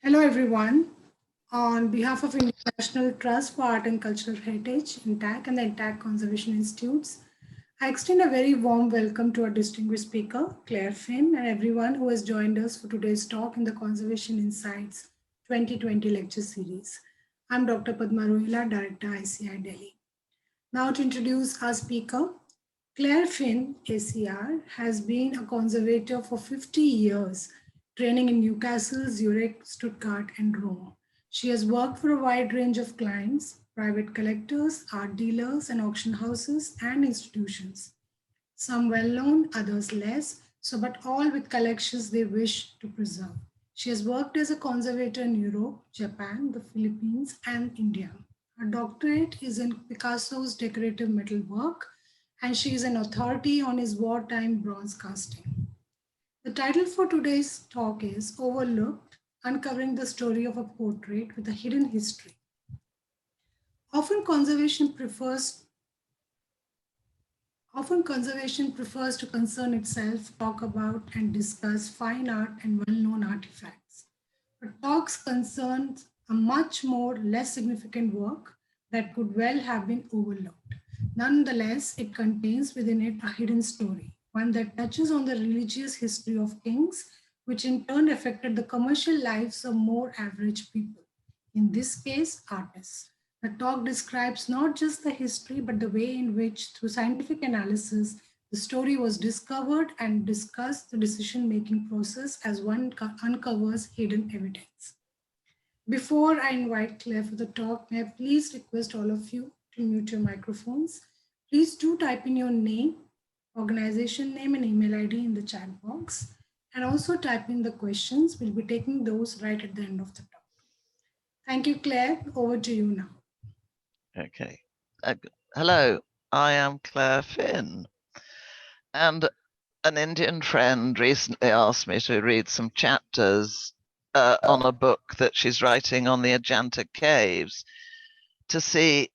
Hello, everyone. On behalf of International Trust for Art and Cultural Heritage, INTACH, and the INTACH Conservation Institutes, I extend a very warm welcome to our distinguished speaker, Clare Finn, and everyone who has joined us for today's talk in the Conservation Insights 2020 lecture series. I'm Dr. Padma Rohila, Director, ICI Delhi. Now, to introduce our speaker, Claire Finn, ACR, has been a conservator for 50 years, training in Newcastle, Zurich, Stuttgart, and Rome. She has worked for a wide range of clients, private collectors, art dealers, and auction houses and institutions. Some well known, others less, so but all with collections they wish to preserve. She has worked as a conservator in Europe, Japan, the Philippines, and India. Her doctorate is in Picasso's decorative metalwork, and she is an authority on his wartime bronze casting. The title for today's talk is Overlooked: Uncovering the Story of a Portrait with a Hidden History. Often conservation prefers Often conservation prefers to concern itself, talk about and discuss fine art and well-known artifacts. But talks concerns a much more less significant work that could well have been overlooked. Nonetheless, it contains within it a hidden story, one that touches on the religious history of kings, which in turn affected the commercial lives of more average people, in this case, artists. The talk describes not just the history, but the way in which, through scientific analysis, the story was discovered and discussed the decision making process as one uncovers hidden evidence. Before I invite Claire for the talk, may I please request all of you to mute your microphones? Please do type in your name, organization name, and email ID in the chat box, and also type in the questions. We'll be taking those right at the end of the talk. Thank you, Claire. Over to you now. Okay. Hello, I am Clare Finn, and an Indian friend recently asked me to read some chapters on a book that she's writing on the Ajanta caves to see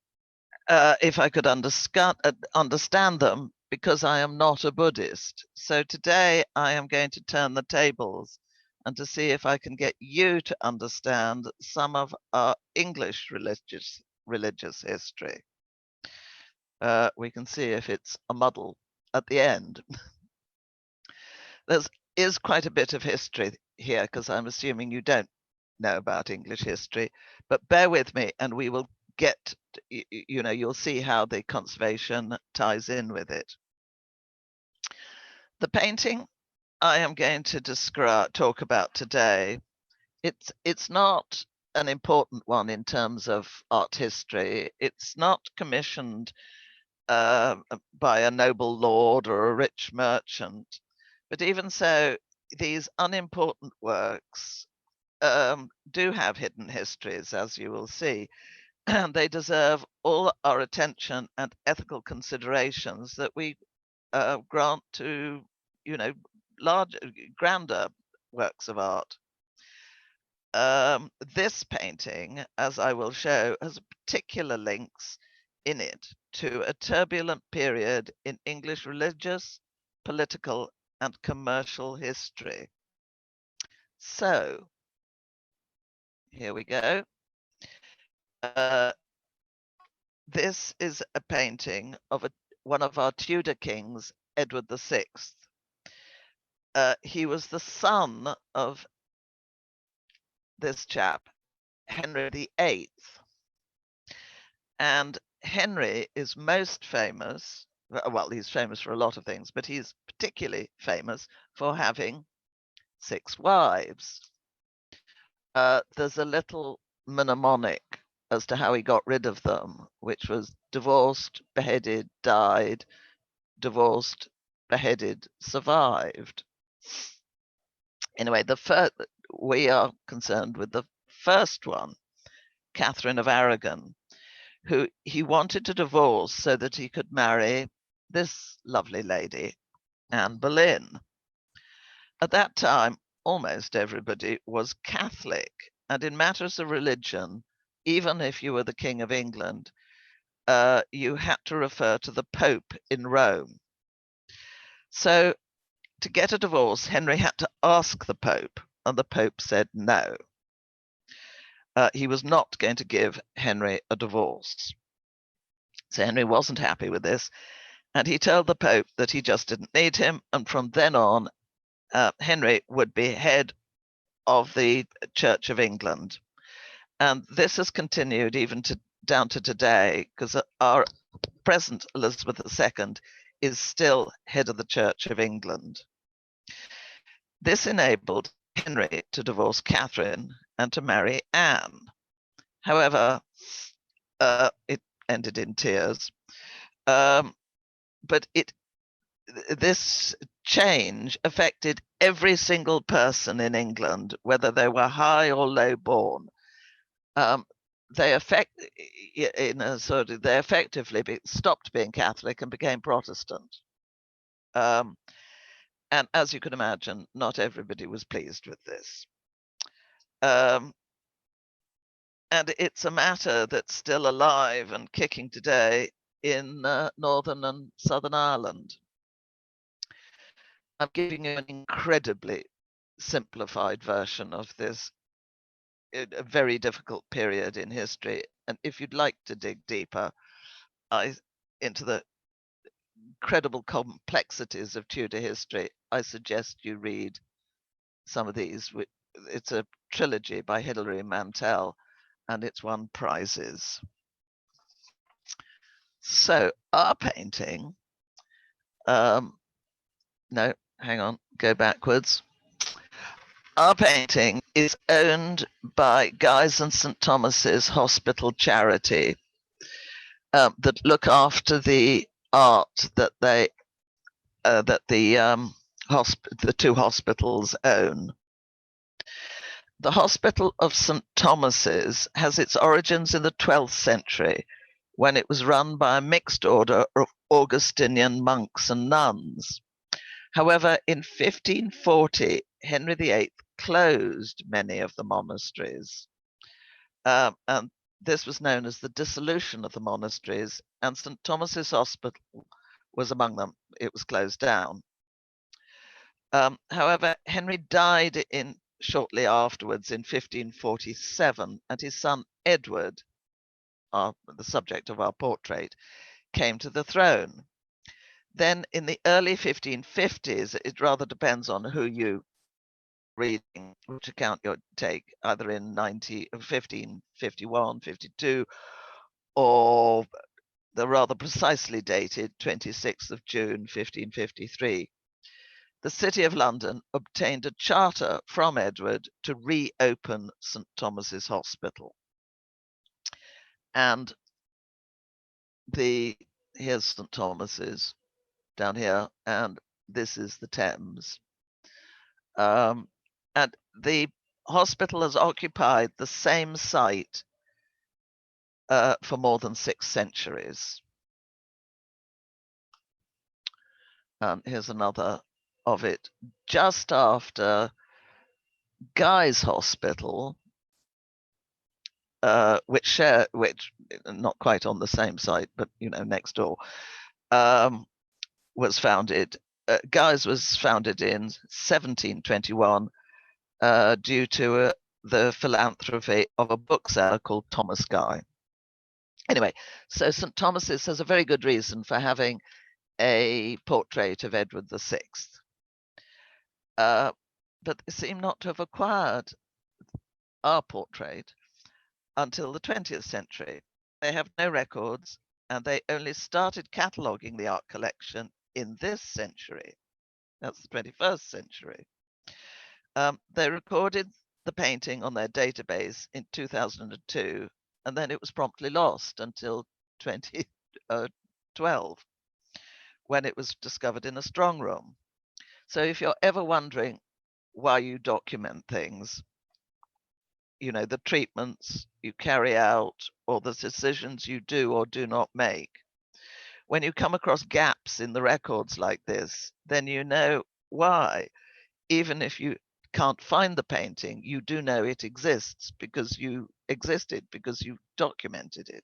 if I could understand them, because I am not a Buddhist. So today I am going to turn the tables and to see if I can get you to understand some of our English religious history. We can see if it's a muddle at the end. There is quite a bit of history here, because I'm assuming you don't know about English history, but bear with me and we will get, you'll see how the conservation ties in with it. The painting I am going to talk about today, it's not an important one in terms of art history. It's not commissioned by a noble lord or a rich merchant. But even so, these unimportant works do have hidden histories, as you will see, and they deserve all our attention and ethical considerations that we grant to, larger, grander works of art. This painting, as I will show, has particular links in it to a turbulent period in English religious, political, and commercial history. So, here we go. This is a painting of one of our Tudor kings, Edward VI. He was the son of this chap, Henry VIII. And Henry is most famous, well, he's famous for a lot of things, but he's particularly famous for having 6 wives. There's a little mnemonic as to how he got rid of them, which was divorced, beheaded, died, divorced, beheaded, survived. Anyway, we are concerned with the first one, Catherine of Aragon, who he wanted to divorce so that he could marry this lovely lady, Anne Boleyn. At that time, almost everybody was Catholic, and in matters of religion, even if you were the King of England, you had to refer to the Pope in Rome. So to get a divorce, Henry had to ask the Pope, and the Pope said no. he was not going to give Henry a divorce. So Henry wasn't happy with this, and he told the Pope that he just didn't need him, and from then on, Henry would be head of the Church of England. And this has continued even down to today, because our present Elizabeth II is still head of the Church of England. This enabled Henry to divorce Catherine and to marry Anne. However, it ended in tears. But this change affected every single person in England, whether they were high or low born. They effectively stopped being Catholic and became Protestant. And as you can imagine, not everybody was pleased with this. And it's a matter that's still alive and kicking today in Northern and Southern Ireland. I'm giving you an incredibly simplified version of this a very difficult period in history. And if you'd like to dig deeper into the incredible complexities of Tudor history, I suggest you read some of these. It's a trilogy by Hilary Mantel, and it's won prizes. So our painting, no, hang on, go backwards. Our painting is owned by Guy's and St Thomas's Hospital Charity, that look after the art that the two hospitals own. The Hospital of St Thomas's has its origins in the 12th century, when it was run by a mixed order of Augustinian monks and nuns. However, in 1540, Henry VIII closed many of the monasteries, and this was known as the dissolution of the monasteries, and St Thomas's Hospital was among them. It was closed down. However, Henry died shortly afterwards in 1547, and his son Edward, the subject of our portrait, came to the throne. Then in the early 1550s, it rather depends on who you reading, which account you take, either in 1551, 52, or the rather precisely dated 26th of June, 1553. The City of London obtained a charter from Edward to reopen St Thomas's Hospital. And here's St Thomas's down here, and this is the Thames. And the hospital has occupied the same site for more than 6 centuries. Here's another of it. Just after Guy's Hospital, which not quite on the same site, but next door, was founded. Guy's was founded in 1721 due to the philanthropy of a bookseller called Thomas Guy. Anyway, so St Thomas's has a very good reason for having a portrait of Edward VI. But they seem not to have acquired our portrait until the 20th century. They have no records, and they only started cataloguing the art collection in this century. That's the 21st century. They recorded the painting on their database in 2002, and then it was promptly lost until 2012, when it was discovered in a strong room. So if you're ever wondering why you document things, the treatments you carry out or the decisions you do or do not make, when you come across gaps in the records like this, then you know why. Even if you can't find the painting, you do know it exists because you documented it.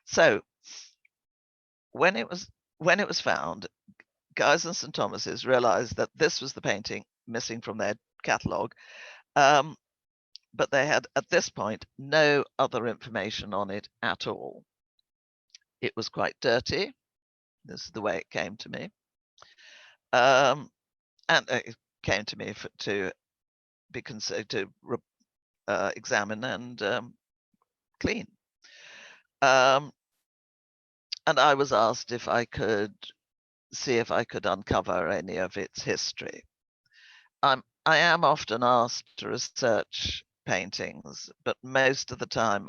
So when it was found, Guy's and St Thomas's realized that this was the painting missing from their catalogue. but they had at this point no other information on it at all. It was quite dirty. This is the way it came to me. Um, and it came to me to be considered to examine and clean. Um, and I was asked if I could see if I could uncover any of its history. I am often asked to research paintings, but most of the time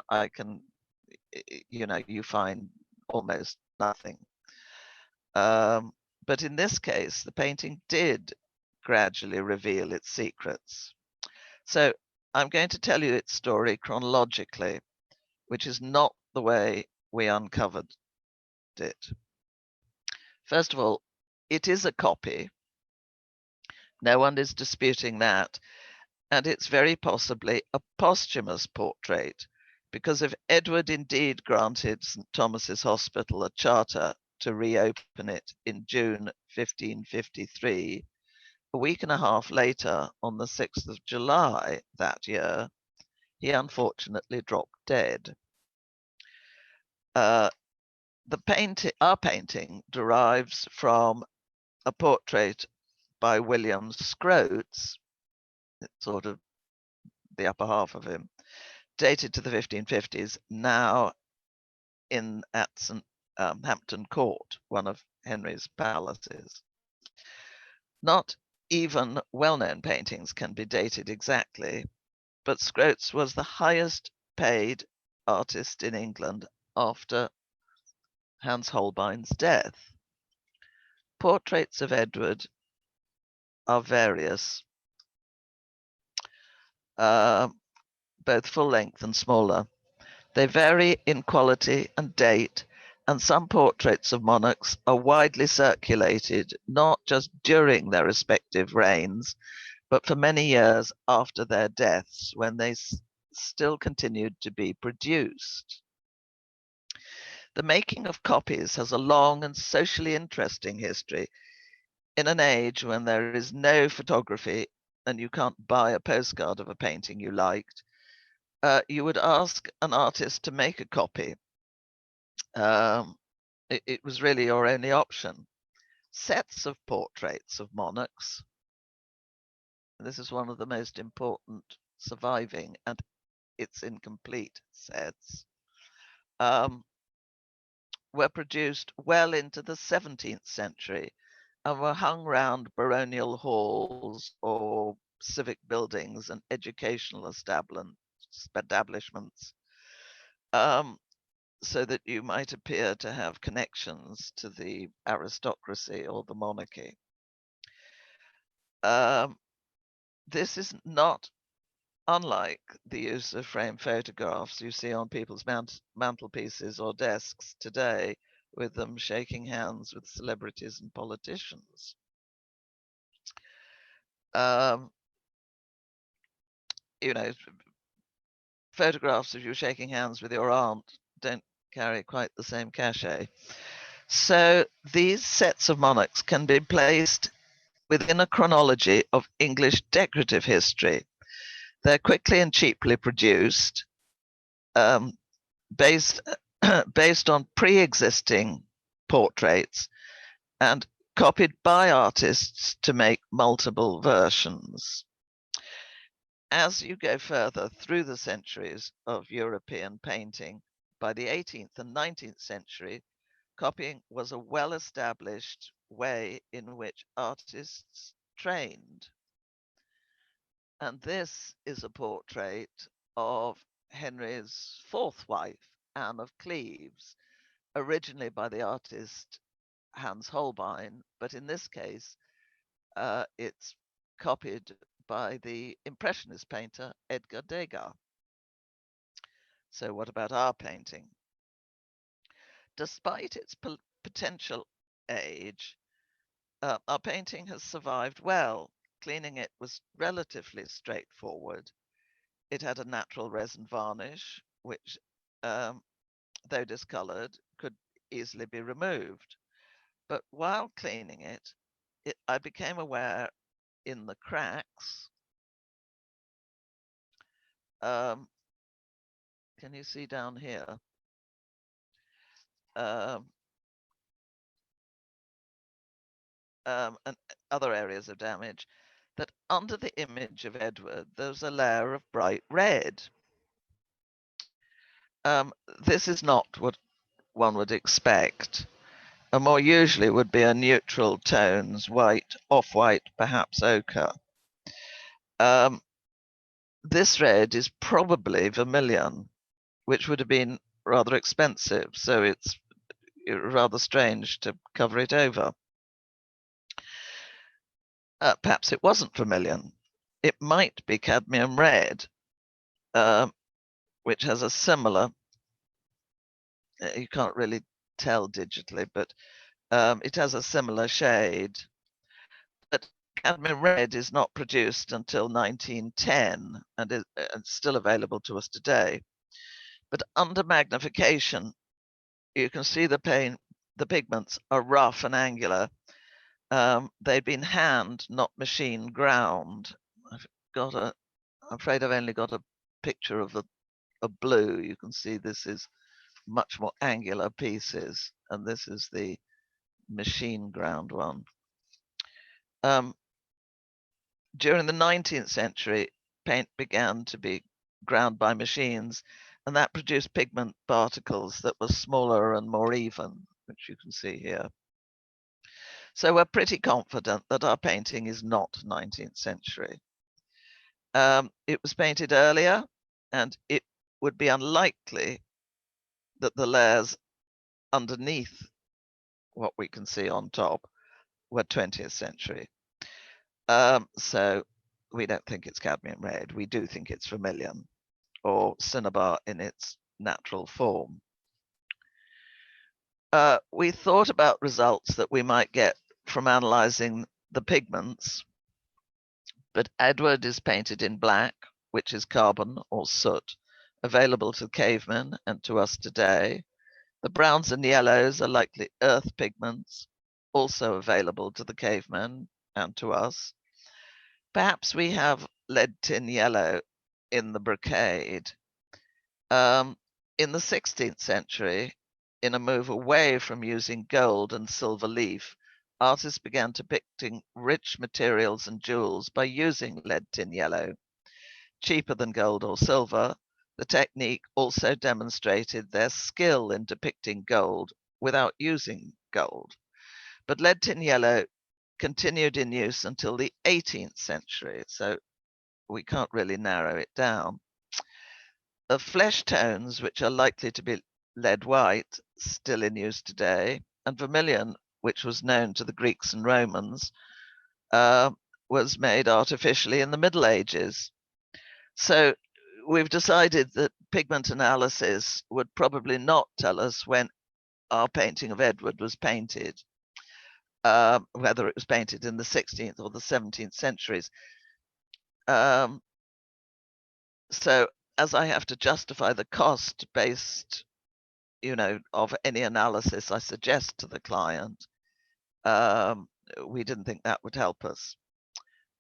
you find almost nothing. But in this case, the painting did gradually reveal its secrets. So I'm going to tell you its story chronologically, which is not the way we uncovered it. First of all, it is a copy. No one is disputing that. And it's very possibly a posthumous portrait, because if Edward indeed granted St. Thomas's Hospital a charter to reopen it in June 1553, a week and a half later, on the 6th of July that year, he unfortunately dropped dead. Uh, our painting derives from a portrait by William Scroats, sort of the upper half of him, dated to the 1550s, now in at St. Hampton Court, one of Henry's palaces. Not even well-known paintings can be dated exactly, but Scroats was the highest paid artist in England after Hans Holbein's death. Portraits of Edward are various, uh, both full length and smaller. They vary in quality and date, and some portraits of monarchs are widely circulated not just during their respective reigns, but for many years after their deaths, when they still continued to be produced. The making of copies has a long and socially interesting history. In an age when there is no photography and you can't buy a postcard of a painting you liked, you would ask an artist to make a copy. Um, it was really your only option. Sets of portraits of monarchs, this is one of the most important surviving, and it's incomplete sets, um, were produced well into the 17th century and were hung round baronial halls or civic buildings and educational establishments, um, so that you might appear to have connections to the aristocracy or the monarchy. Um, this is not unlike the use of frame photographs you see on people's mantelpieces or desks today, with them shaking hands with celebrities and politicians. Um, you know, photographs of you shaking hands with your aunt don't carry quite the same cachet. So these sets of monarchs can be placed within a chronology of English decorative history. They're quickly and cheaply produced, um, based based on pre-existing portraits and copied by artists to make multiple versions. As you go further through the centuries of European painting, by the 18th and 19th century, copying was a well-established way in which artists trained. And this is a portrait of Henry's fourth wife, Anne of Cleves, originally by the artist Hans Holbein, but in this case, it's copied by the Impressionist painter Edgar Degas. So, what about our painting? Despite its potential age, our painting has survived well. Cleaning it was relatively straightforward. It had a natural resin varnish, which, um, though discolored, could easily be removed. But while cleaning I became aware in the cracks Um, can you see down here? Um, and other areas of damage, that under the image of Edward, there's a layer of bright red. Um, this is not what one would expect. A more usually would be a neutral tones, white, off-white, perhaps ochre. Um, this red is probably vermilion, which would have been rather expensive, so it's rather strange to cover it over. Perhaps it wasn't vermilion. It might be cadmium red, uh, which has a similar, you can't really tell digitally, but it has a similar shade. But cadmium red is not produced until 1910 and is still available to us today. But under magnification, you can see the pigments are rough and angular. They've been hand, not machine ground. I've got a, I'm afraid I've only got a picture of a blue. You can see this is much more angular pieces, and this is the machine ground one. Um, during the 19th century, paint began to be ground by machines, and that produced pigment particles that were smaller and more even, which you can see here. So we're pretty confident that our painting is not 19th century. It was painted earlier, and it would be unlikely that the layers underneath what we can see on top were 20th century. So we don't think it's cadmium red. We do think it's vermilion or cinnabar in its natural form. We thought about results that we might get from analyzing the pigments, but Edward is painted in black, which is carbon or soot, available to cavemen and to us today. The browns and yellows are likely earth pigments, also available to the cavemen and to us. Perhaps we have lead tin yellow in the brocade. In the 16th century, in a move away from using gold and silver leaf, artists began depicting rich materials and jewels by using lead tin yellow. Cheaper than gold or silver, the technique also demonstrated their skill in depicting gold without using gold. But lead tin yellow continued in use until the 18th century, so we can't really narrow it down. The flesh tones, which are likely to be lead white, still in use today, and vermilion, which was known to the Greeks and Romans, uh, was made artificially in the Middle Ages. So we've decided that pigment analysis would probably not tell us when our painting of Edward was painted, whether it was painted in the 16th or the 17th centuries. Um, so as I have to justify the cost based, of any analysis I suggest to the client, um, we didn't think that would help us.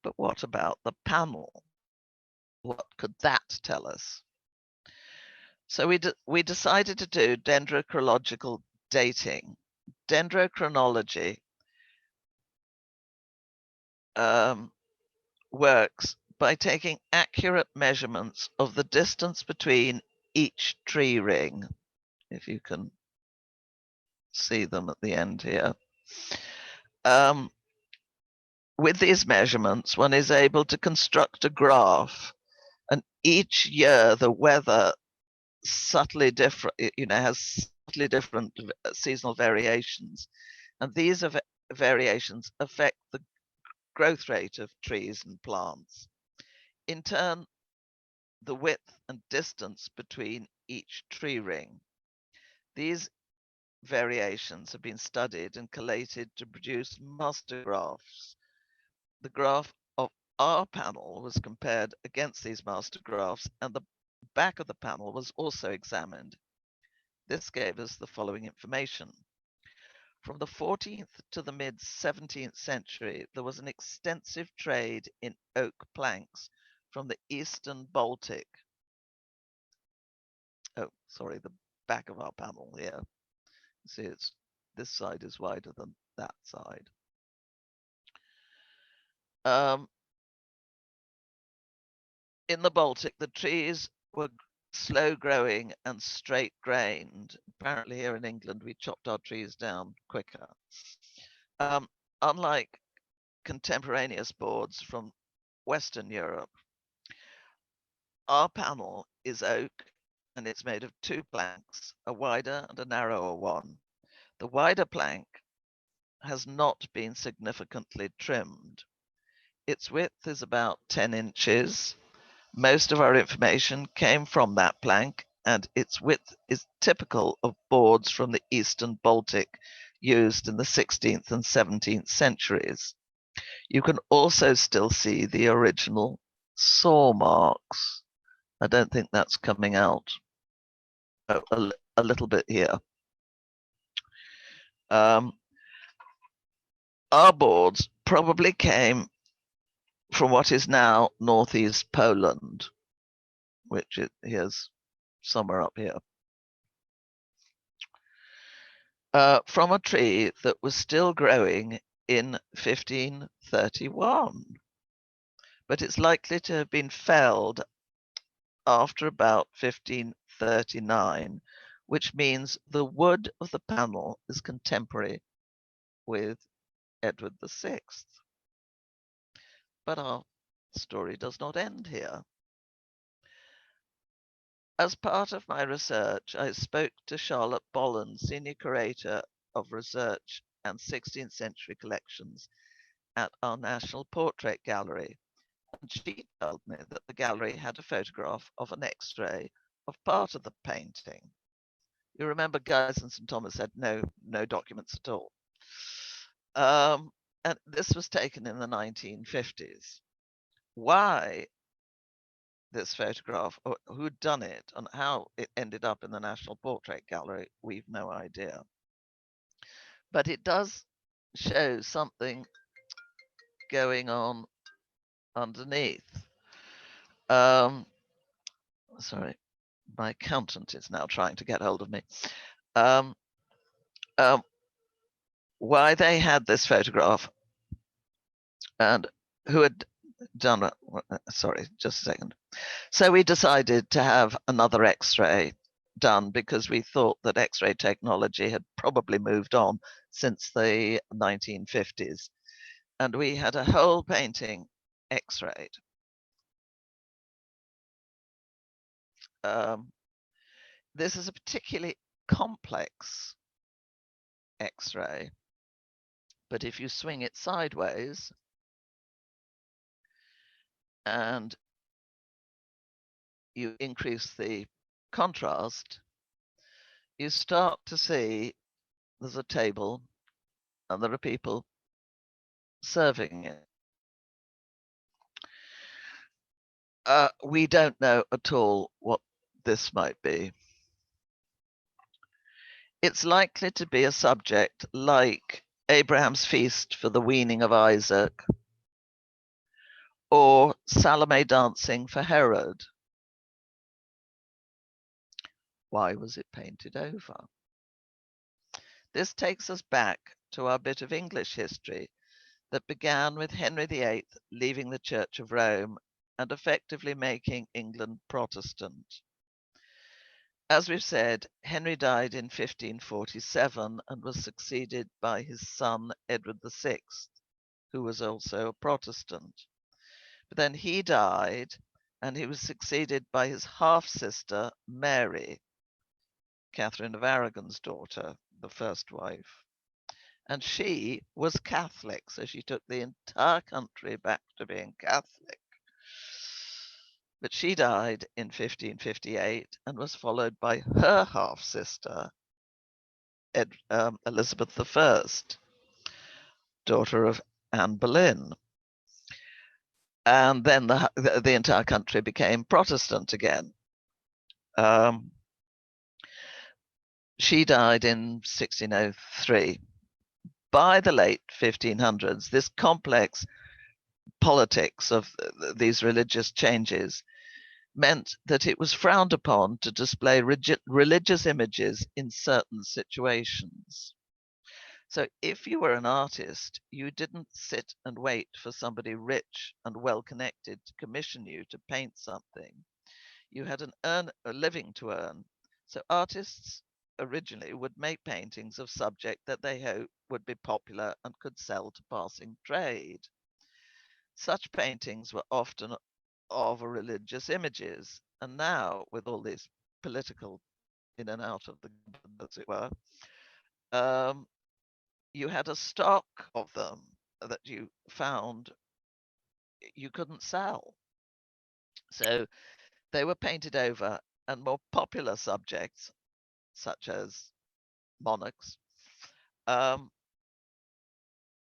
But what about the panel? What could that tell us? So we decided to do dendrochronological dating. Dendrochronology works by taking accurate measurements of the distance between each tree ring, if you can see them at the end here. With these measurements, one is able to construct a graph, and each year the weather subtly different, has subtly different seasonal variations, and these variations affect the growth rate of trees and plants. In turn, the width and distance between each tree ring. These variations have been studied and collated to produce master graphs. The graph of our panel was compared against these master graphs, and the back of the panel was also examined. This gave us the following information. From the 14th to the mid 17th century, there was an extensive trade in oak planks from the eastern Baltic. oh, sorry, the back of our panel here. See, it's this side is wider than that side. In the Baltic, the trees were slow growing and straight grained. Apparently, here in England, we chopped our trees down quicker. Unlike contemporaneous boards from Western Europe, our panel is oak and it's made of two planks, a wider and a narrower one. The wider plank has not been significantly trimmed. Its width is about 10 inches. Most of our information came from that plank, and its width is typical of boards from the Eastern Baltic used in the 16th and 17th centuries. You can also still see the original saw marks. I don't think that's coming out. Oh, a little bit here. Our boards probably came from what is now northeast Poland, which here's somewhere up here. From a tree that was still growing in 1531, but it's likely to have been felled after about 1539, which means the wood of the panel is contemporary with Edward VI. But our story does not end here. As part of my research, I spoke to Charlotte Bolland, Senior Curator of Research and 16th Century Collections at our National Portrait Gallery, and she told me that the gallery had a photograph of an X-ray of part of the painting. You remember Guys and St Thomas had no documents at all. And this was taken in the 1950s. Why this photograph, or who'd done it, and how it ended up in the National Portrait Gallery, we've no idea. But it does show something going on underneath. Sorry, my accountant is now trying to get hold of me. Why they had this photograph and who had done it. Sorry, just a second. So we decided to have another X-ray done because we thought that X-ray technology had probably moved on since the 1950s. And we had a whole painting X-rayed. This is a particularly complex X-ray, but if you swing it sideways and you increase the contrast, you start to see there's a table and there are people serving it. We don't know at all what this might be. It's likely to be a subject like Abraham's feast for the weaning of Isaac or Salome dancing for Herod. Why was it painted over? This takes us back to our bit of English history that began with Henry VIII leaving the Church of Rome and effectively making England Protestant. As we've said, Henry died in 1547 and was succeeded by his son Edward VI, who was also a Protestant. But then he died and he was succeeded by his half-sister Mary, Catherine of Aragon's daughter, the first wife. And she was Catholic, so she took the entire country back to being Catholic. But she died in 1558 and was followed by her half-sister, Elizabeth I, daughter of Anne Boleyn. And then the entire country became Protestant again. She died in 1603. By the late 1500s, this complex politics of these religious changes meant that it was frowned upon to display religious images in certain situations. So if you were an artist, you didn't sit and wait for somebody rich and well connected to commission you to paint something. You had a living to earn. So artists originally would make paintings of subject that they hoped would be popular and could sell to passing trade. Such paintings were often of religious images, and now with all these political in and out of the government, as it were, um, you had a stock of them that you found you couldn't sell. So they were painted over, and more popular subjects, such as monarchs, um,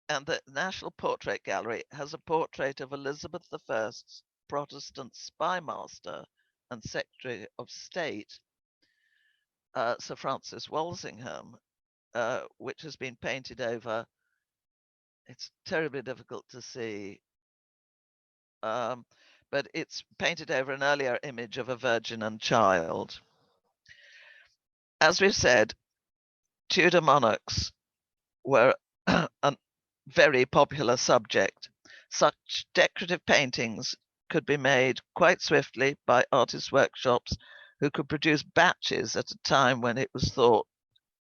and the National Portrait Gallery has a portrait of Elizabeth I's Protestant spymaster and Secretary of State, Sir Francis Walsingham, which has been painted over. It's terribly difficult to see, um, but it's painted over an earlier image of a Virgin and Child. As we've said, Tudor monarchs were a very popular subject. Such decorative paintings could be made quite swiftly by artist workshops who could produce batches at a time when it was thought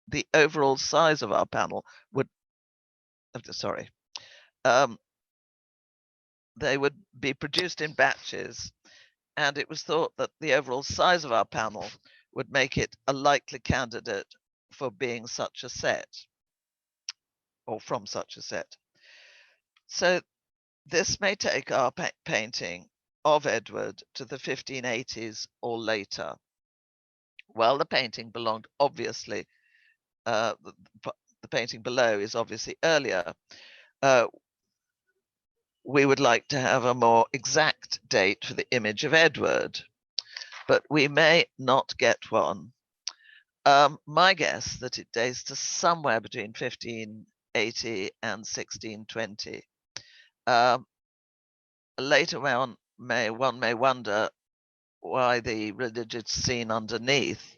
the overall size of our panel would, sorry, um, they would be produced in batches, and it was thought that the overall size of our panel would make it a likely candidate for being such a set, or from such a set. So this may take our painting of Edward to the 1580s or later. While the painting belonged obviously, the painting below is obviously earlier, uh, we would like to have a more exact date for the image of Edward, but we may not get one. My guess that it dates to somewhere between 1580 and 1620. Later on, one may wonder why the religious scene underneath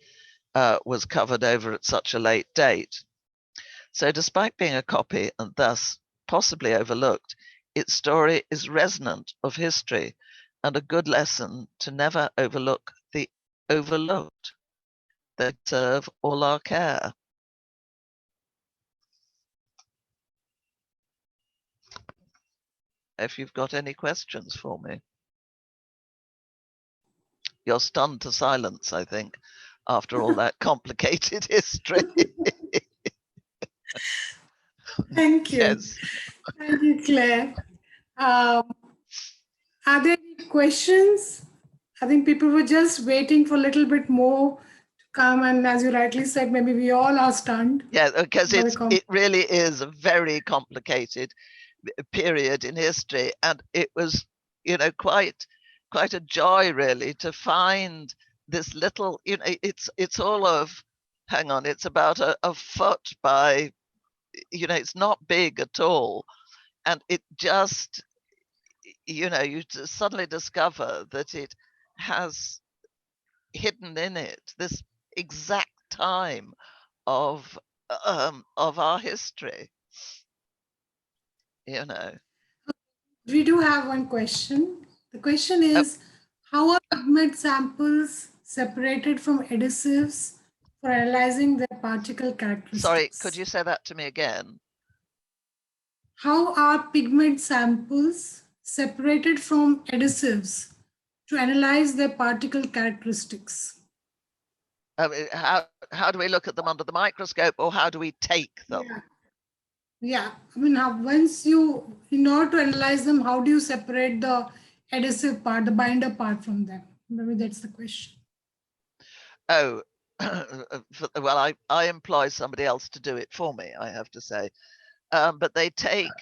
was covered over at such a late date. So, despite being a copy and thus possibly overlooked, its story is resonant of history and a good lesson to never overlook the overlooked. They deserve all our care. If you've got any questions for me. You're stunned to silence, I think, after all that complicated history. Thank you. Yes. Thank you, Claire. Are there any questions? I think people were just waiting for a little bit more to come. And as you rightly said, maybe we all are stunned. Yeah, because it really is a very complicated period in history, and it was, quite a joy really to find this little, it's all of, hang on, it's about a foot by, it's not big at all, and it just, you suddenly discover that it has hidden in it this exact time of our history. We do have one question. The question Oh, is, how are pigment samples separated from adhesives for analyzing their particle sorry, could characteristics? you say that to me again? How are pigment samples separated from adhesives to analyze their particle characteristics? How do we look at them under the microscope, or how do we take them? Yeah. I mean, once in order to analyze them, how do you separate the adhesive part, the binder part from them? Maybe that's the question. Oh, well, I employ somebody else to do it for me, I have to say. But they take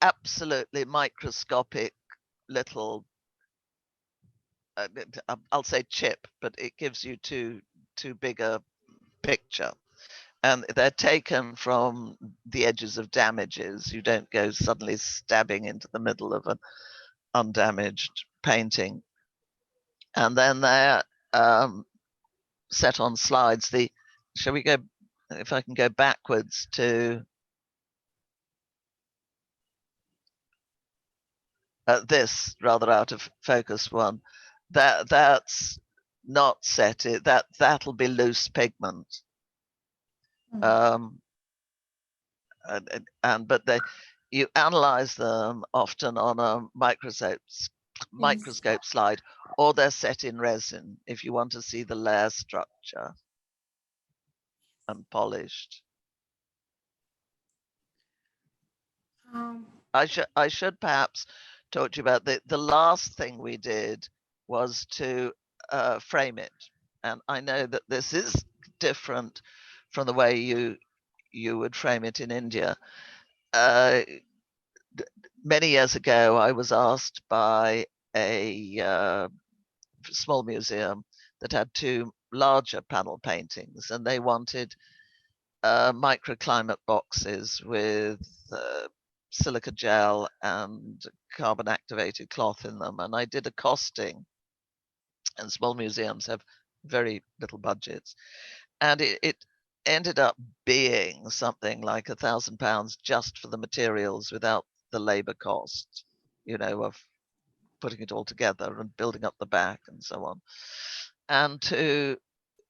absolutely microscopic little, I'll say chip, but it gives you too big a picture. And they're taken from the edges of damages. You don't go suddenly stabbing into the middle of undamaged painting. And then they're set on slides. Shall we go, if I can go backwards to this rather out of focus one, that's not set it, that'll be loose pigment. But you analyze them often on a microscope slide, or they're set in resin if you want to see the layer structure and polished. I should perhaps talk to you about the last thing we did was to frame it, and I know that this is different from the way you would frame it in India. Many years ago, I was asked by a small museum that had two larger panel paintings, and they wanted microclimate boxes with silica gel and carbon activated cloth in them. And I did a costing, and small museums have very little budgets. And it ended up being something like £1,000 just for the materials without the labor cost, of putting it all together and building up the back and so on. And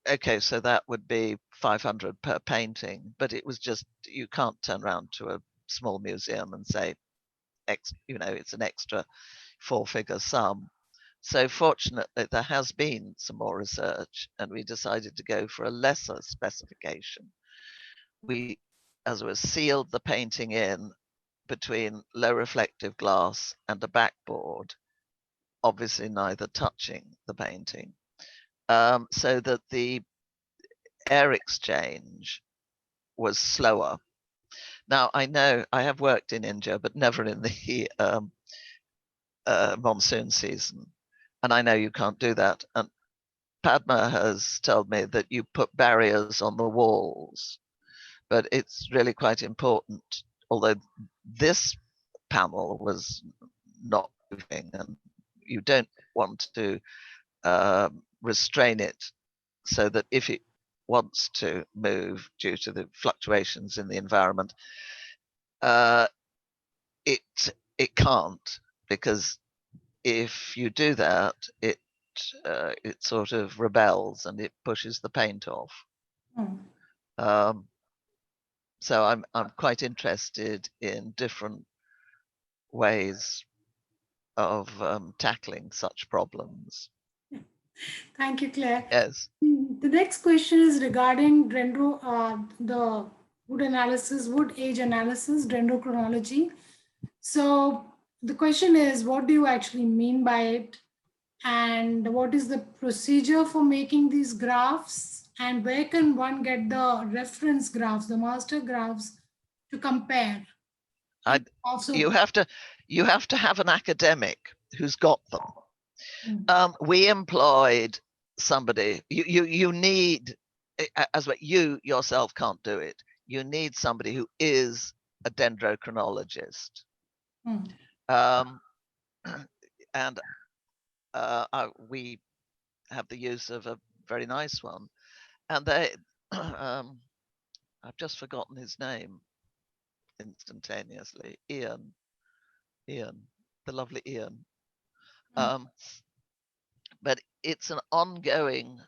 okay, so that would be 500 per painting, but it was just, you can't turn around to a small museum and say, it's an extra four-figure sum. So fortunately, there has been some more research, and we decided to go for a lesser specification. We, as it was, sealed the painting in between low reflective glass and a backboard, obviously neither touching the painting, so that the air exchange was slower. Now, I know I have worked in India, but never in the monsoon season. And I know you can't do that. And Padma has told me that you put barriers on the walls, but it's really quite important. Although this panel was not moving, and you don't want to restrain it so that if it wants to move due to the fluctuations in the environment, it can't, because if you do that, it sort of rebels and it pushes the paint off. So I'm quite interested in different ways of tackling such problems. Thank you, Claire. Yes. The next question is regarding the wood age analysis, dendrochronology. So the question is, what do you actually mean by it? And what is the procedure for making these graphs? And where can one get the reference graphs, the master graphs, to compare? You have to have an academic who's got them. We employed somebody. You need, as well, you yourself can't do it. You need somebody who is a dendrochronologist. And we have the use of a very nice one, and they I've just forgotten his name instantaneously. Ian, the lovely Ian. But it's an ongoing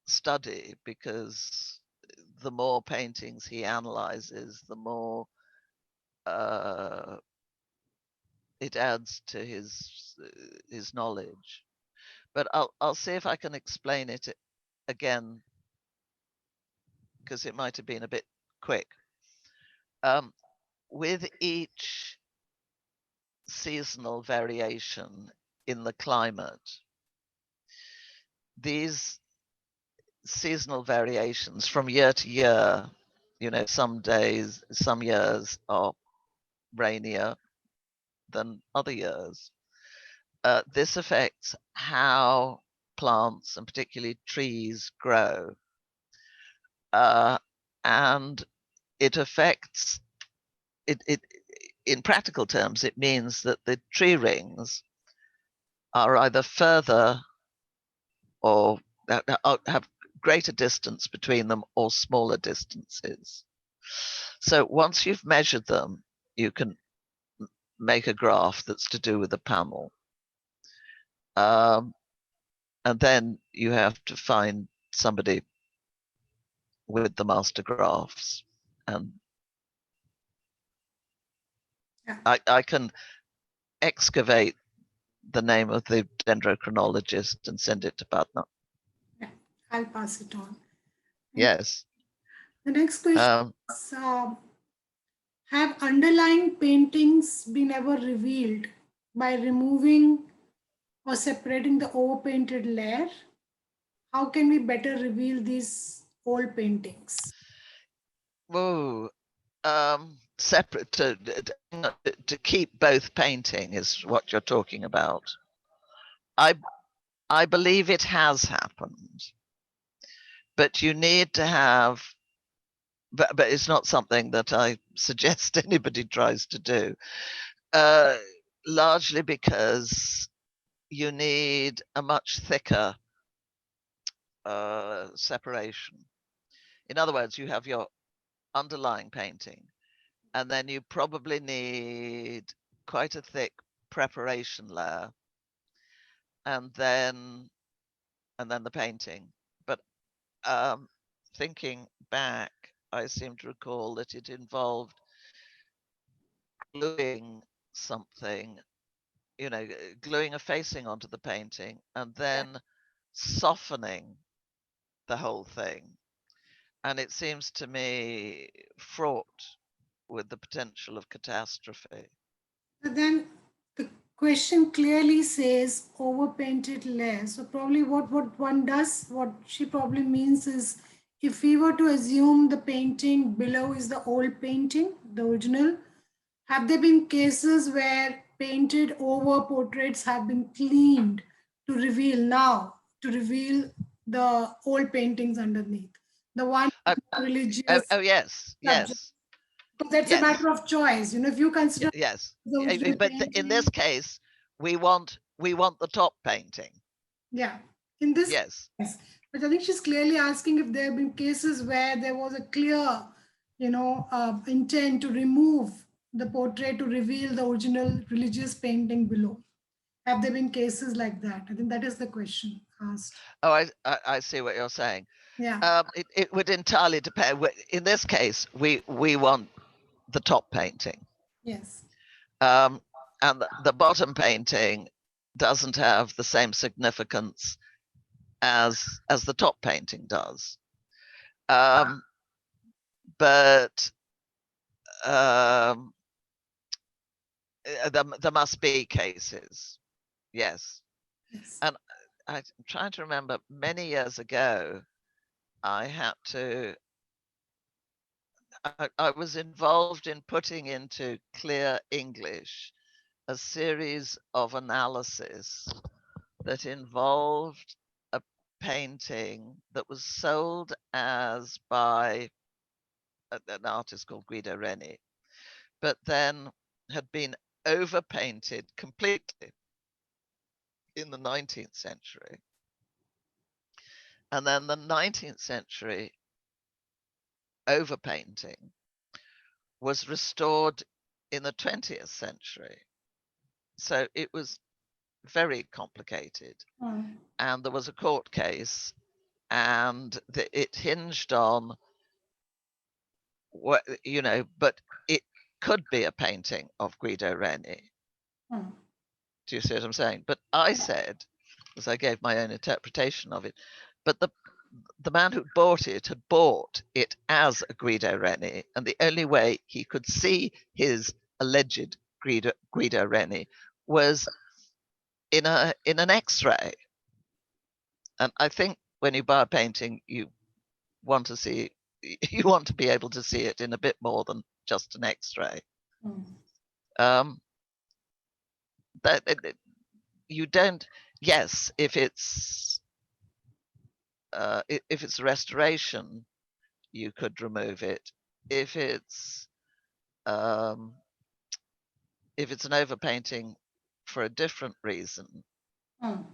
study, because the more paintings he analyzes, the more it adds to his knowledge. But I'll see if I can explain it again, because it might have been a bit quick. With each seasonal variation in the climate, these seasonal variations from year to year, some years are rainier than other years. This affects how plants, and particularly trees, grow. And it affects, in practical terms, it means that the tree rings are either further or have greater distance between them or smaller distances. So once you've measured them, you can make a graph that's to do with the panel. And then you have to find somebody with the master graphs. And Yeah. I can excavate the name of the dendrochronologist and send it to Padma. Yeah. I'll pass it on. And Yes. the next question is, have underlying paintings been ever revealed by removing or separating the overpainted layer? How can we better reveal these old paintings? Whoa. Separate to keep both painting is what you're talking about. I I believe it has happened, but you need to have. But it's not something that I suggest anybody tries to do. Uh, Largely because you need a much thicker separation. In other words, you have your underlying painting, and then you probably need quite a thick preparation layer, and then the painting. But thinking back, I seem to recall that it involved gluing something, gluing a facing onto the painting, and Yeah. then softening the whole thing. And it seems to me fraught with the potential of catastrophe. But then the question clearly says overpainted layer. So probably what one does, what she probably means is, if we were to assume the painting below is the old painting, the original, have there been cases where painted over portraits have been cleaned to reveal the old paintings underneath? The one Oh, religious yes, subject. yes, Because that's a yes, matter of choice. If you consider yes. the original But in this painting, case, we want the top painting. yeah, in this Yes. case, but I think she's clearly asking if there have been cases where there was a clear, intent to remove the portrait to reveal the original religious painting below. Have there been cases like that? I think that is the question asked. Oh, I see what you're saying. Yeah. It would entirely depend. In this case, we want the top painting, Yes. um, and the bottom painting doesn't have the same significance as the top painting does. Um, but um, there must be cases, yes. Yes. And I'm trying to remember many years ago, I had to. I was involved in putting into clear English a series of analysis that involved a painting that was sold as by an artist called Guido Reni, but then had been overpainted completely in the 19th century. And then the 19th century overpainting was restored in the 20th century. So it was very complicated. Mm. And there was a court case, and it hinged on what, but it could be a painting of Guido Reni. Mm. Do you see what I'm saying? But I said, as I gave my own interpretation of it, but the man who bought it had bought it as a Guido Reni, and the only way he could see his alleged Guido Reni was in an X-ray. And I think when you buy a painting, want to see you want to be able to see it in a bit more than just an X-ray. Mm. Um, that you don't. Yes, if it's restoration, you could remove it. If it's um, if it's an overpainting for a different reason, Mm.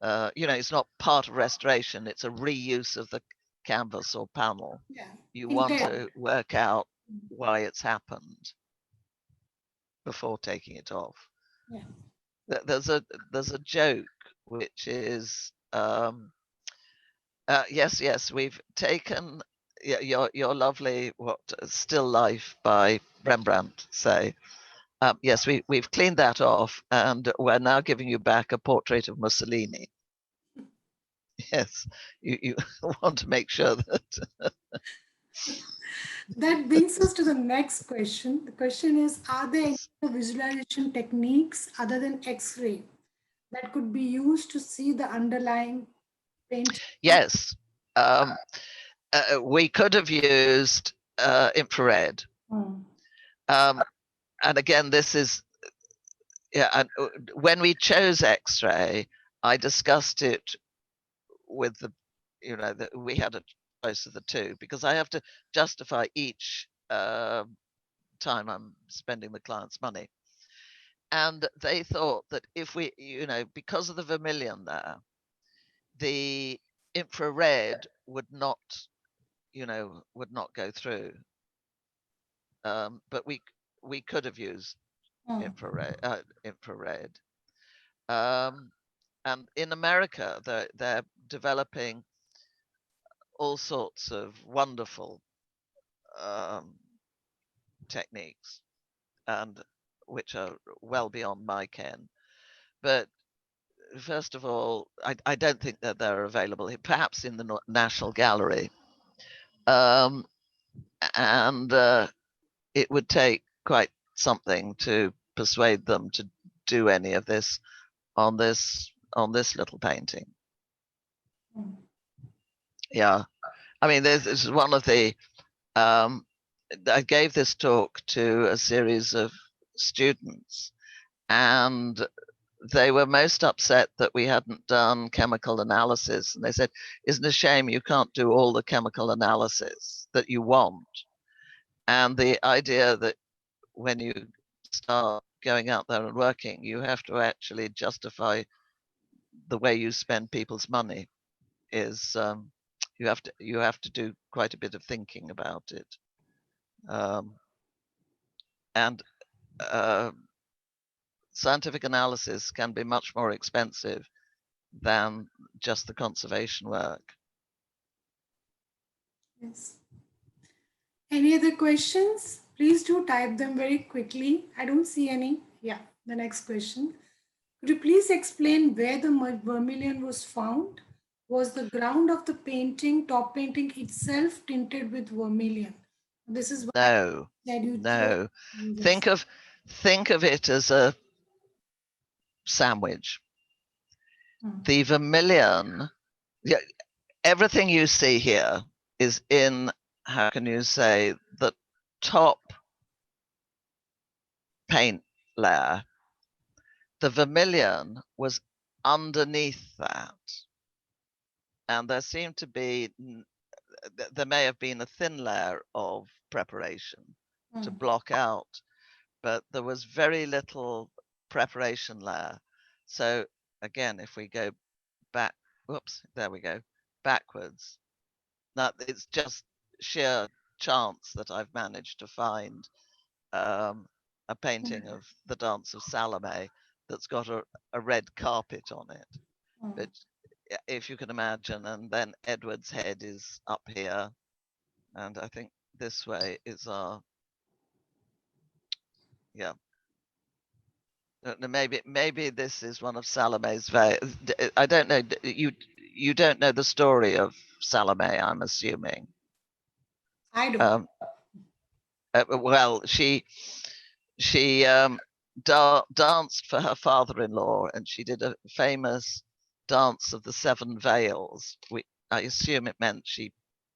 it's not part of restoration, it's a reuse of the canvas or panel. Yeah. You want Intent. to work out why it's happened before taking it off. Yeah. There's a joke which is yes, we've taken your lovely still life by Rembrandt, say. Yes, we've cleaned that off, and we're now giving you back a portrait of Mussolini. Yes, you want to make sure that That brings us to the next question. The question is, are there any other visualization techniques other than X-ray that could be used to see the underlying paint? yes, um, we could have used infrared. Mm. Um, and again, this is and when we chose X-ray, I discussed it with we had a choice of the two because I have to justify each time I'm spending the client's money. And they thought that if we, because of the vermilion there, the infrared would not go through. But we could have used Mm. infrared. Um, and in America, they're developing all sorts of wonderful um, techniques, and which are well beyond my ken. But first of all, I don't think that they're available. Perhaps in the National Gallery, um, and it would take quite something to persuade them to do any of this on this little painting. Mm. Yeah, I mean, this is one of the. Um, I gave this talk to a series of students, and they were most upset that we hadn't done chemical analysis. And they said, "Isn't it a shame you can't do all the chemical analysis that you want?" And the idea that when you start going out there and working, you have to actually justify the way you spend people's money is you have to do quite a bit of thinking about it. Um, and uh, scientific analysis can be much more expensive than just the conservation work. Yes. Any other questions? Please do type them very quickly. I don't see any. Yeah, the next question. Could you please explain where the vermilion was found? Was the ground of the painting, top painting itself tinted with vermilion? This is why I No, said you chose no. this. Think of it as a sandwich. Hmm. The vermilion, yeah, everything you see here is in, how can you say, the top paint layer. The vermilion was underneath that, and there seemed to be, there may have been a thin layer of preparation to Hmm. block out, but there was very little preparation layer. So again, if we go back, whoops, there we go, backwards. Now it's just sheer chance that I've managed to find um, a painting of the Dance of Salome that's got a red carpet on it. Hmm. But if you can imagine, and then Edward's head is up here, and I think this way is our, yeah. Maybe this is one of Salome's veils. I don't know. You don't know the story of Salome, I'm assuming. I don't. Um, well, she danced for her father-in-law, and she did a famous dance of the seven veils. I assume it meant she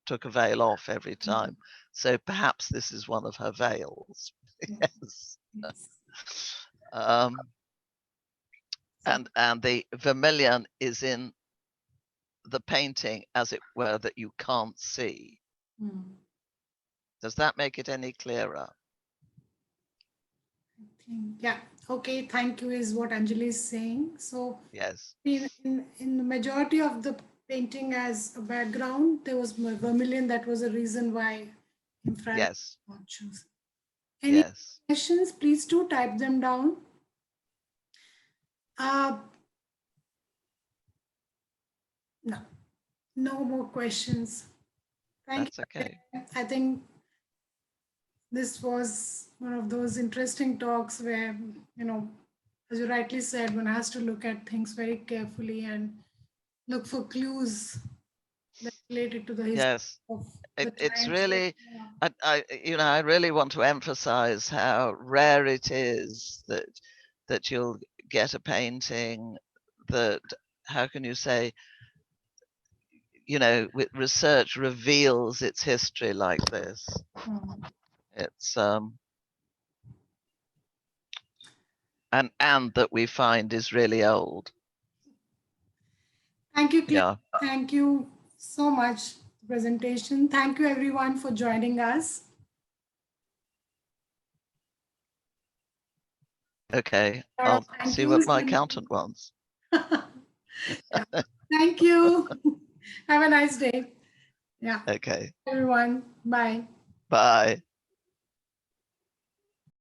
took a veil off every time. So perhaps this is one of her veils. Yes. Yes. Um, So, and the vermilion is in the painting, as it were, that you can't see. hmm. Does that make it any clearer? Yeah. Okay. Thank you is what Anjali is saying. So Yes, in the majority of the painting as a background, there was vermilion. That was a reason why infrared yes, was not chosen. Any yes. questions? Please do type them down. Uh, no, no more questions. Thank That's you. okay. I think this was one of those interesting talks where, as you rightly said, one has to look at things very carefully and look for clues that related to the history Yes. of the It's times. That, really, I really want to emphasize how rare it is that you'll get a painting that, how can you say, with research reveals its history like this. It's and that we find is really old. Thank you, Claire. Yeah. Thank you so much for the presentation. Thank you everyone for joining us. Okay. A lot of I'll thank see what yous. my accountant wants. Yeah. Thank you. Have a nice day. Yeah. Okay. Everyone. Bye. Bye.